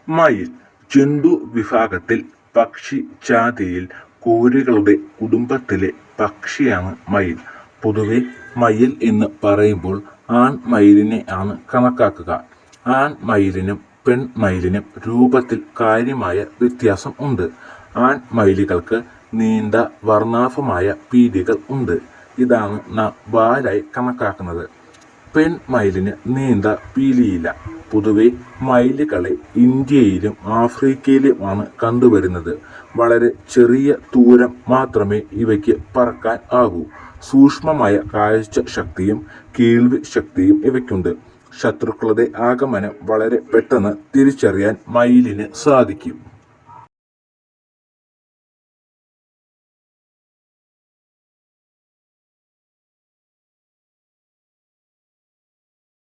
മയിൽ ജന്തു വിഭാഗത്തിൽ പക്ഷി ജാതിയിൽ കോഴികളുടെ കുടുംബത്തിലെ പക്ഷിയാണ് മയിൽ. പൊതുവെ മയിൽ എന്ന് പറയുമ്പോൾ ആൺമയിലിനെ ആണ് കണക്കാക്കുക. ആൺമയിലിനും പെൺമയിലിനും രൂപത്തിൽ കാര്യമായ വ്യത്യാസം ഉണ്ട്. ആൺമയിലുകൾക്ക് നീണ്ട വർണ്ണാഭമായ പീലികൾ ഉണ്ട്. ഇതാണ് നാം വാലായി കണക്കാക്കുന്നത്. പെൺമയിലിന് നീണ്ട പീലിയില്ല. പൊതുവെ മയിലുകളെ ഇന്ത്യയിലും ആഫ്രിക്കയിലുമാണ് കണ്ടുവരുന്നത്. വളരെ ചെറിയ ദൂരം മാത്രമേ ഇവയ്ക്ക് പറക്കാൻ ആകൂ. സൂക്ഷ്മമായ കാഴ്ച ശക്തിയും കേൾവി ശക്തിയും ഇവയ്ക്കുണ്ട്. ശത്രുക്കളുടെ ആഗമനം വളരെ പെട്ടെന്ന് തിരിച്ചറിയാൻ മയിലിന് സാധിക്കും.